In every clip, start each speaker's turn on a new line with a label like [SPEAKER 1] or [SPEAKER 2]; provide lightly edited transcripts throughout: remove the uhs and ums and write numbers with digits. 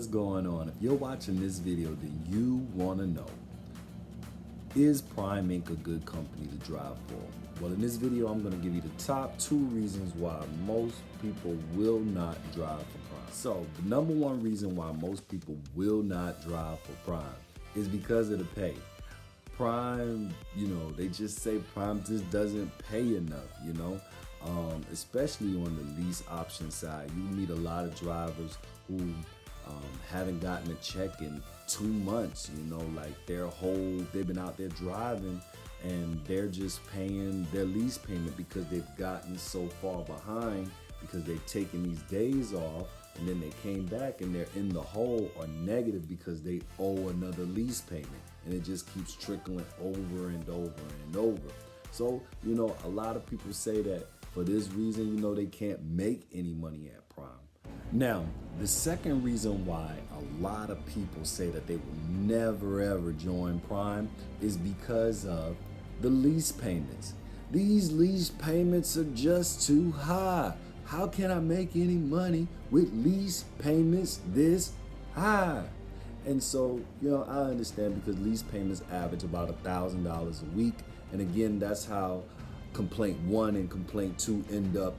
[SPEAKER 1] What's going on? If you're watching this video, then you want to know, is Prime Inc. a good company to drive for? Well, in this video, I'm going to give you the top 2 reasons why most people will not drive for Prime. So, the number 1 reason why most people will not drive for Prime is because of the pay. Prime, they just say Prime just doesn't pay enough, especially on the lease option side. You meet a lot of drivers who haven't gotten a check in 2 months, like they've been out there driving and they're just paying their lease payment because they've gotten so far behind because they've taken these days off and then they came back and they're in the hole or negative because they owe another lease payment, and it just keeps trickling over and over and over. So, a lot of people say that for this reason, they can't make any money at Prime. Now, the second reason why a lot of people say that they will never ever join Prime is because of the lease payments. These lease payments are just too high. How can I make any money with lease payments this high? And so, I understand because lease payments average about $1,000 a week. And again, that's how complaint 1 and complaint 2 end up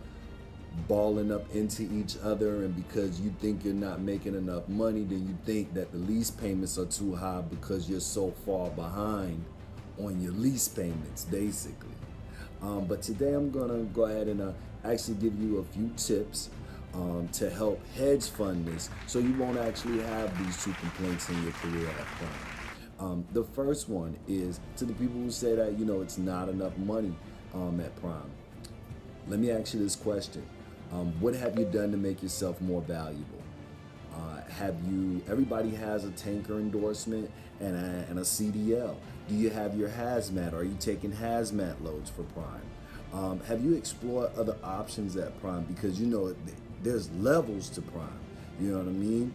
[SPEAKER 1] balling up into each other. And because you think you're not making enough money, then you think that the lease payments are too high because you're so far behind on your lease payments, basically. But today I'm gonna go ahead and actually give you a few tips to help hedge fund this so you won't actually have these 2 complaints in your career at Prime. The first one is to the people who say that, it's not enough money at Prime. Let me ask you this question. What have you done to make yourself more valuable? Everybody has a tanker endorsement and a CDL. Do you have your hazmat? Are you taking hazmat loads for Prime? Have you explored other options at Prime? Because there's levels to Prime. You know what I mean?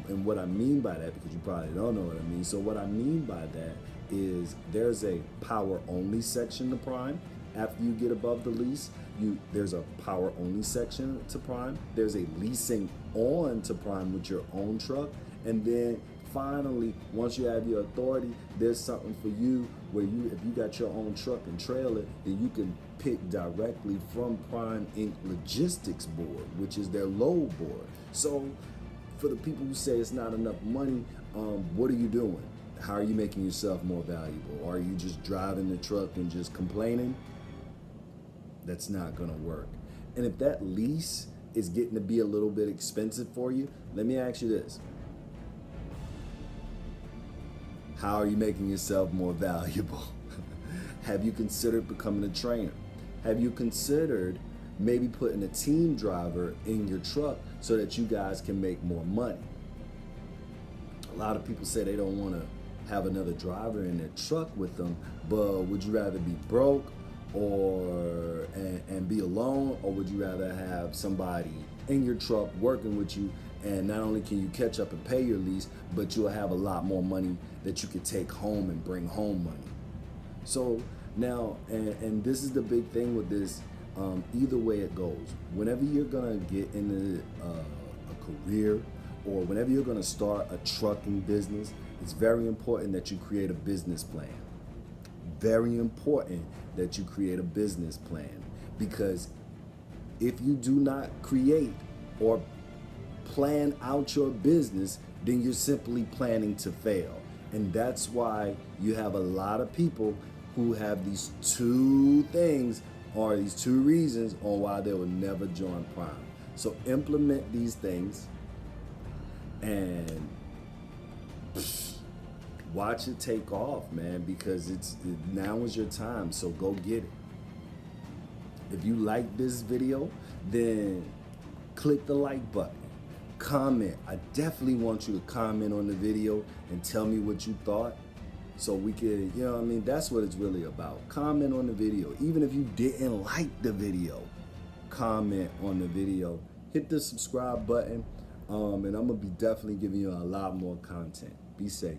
[SPEAKER 1] And what I mean by that, because you probably don't know what I mean. So what I mean by that is there's a power only section to Prime. After you get above the lease, there's a power only section to Prime. There's a leasing on to Prime with your own truck. And then finally, once you have your authority, there's something for you where if you got your own truck and trailer, then you can pick directly from Prime Inc. Logistics Board, which is their load board. So for the people who say it's not enough money, what are you doing? How are you making yourself more valuable? Are you just driving the truck and just complaining? That's not gonna work. And if that lease is getting to be a little bit expensive for you, let me ask you this. How are you making yourself more valuable? Have you considered becoming a trainer? Have you considered maybe putting a team driver in your truck so that you guys can make more money? A lot of people say they don't want to have another driver in their truck with them, but would you rather be broke and be alone, or would you rather have somebody in your truck working with you, and not only can you catch up and pay your lease, but you'll have a lot more money that you could take home and bring home money? So now, and this is the big thing with this, either way it goes, whenever you're gonna get into a career or whenever you're gonna start a trucking business, it's very important that you create a business plan. Very important that you create a business plan, because if you do not create or plan out your business, then you're simply planning to fail. And that's why you have a lot of people who have these 2 things or these 2 reasons on why they will never join Prime. So implement these things and watch it take off, man, because now is your time, so go get it. If you like this video, then click the like button. Comment. I definitely want you to comment on the video and tell me what you thought, so we could, that's what it's really about. Comment on the video. Even if you didn't like the video, comment on the video. Hit the subscribe button, and I'm gonna be definitely giving you a lot more content. Be safe.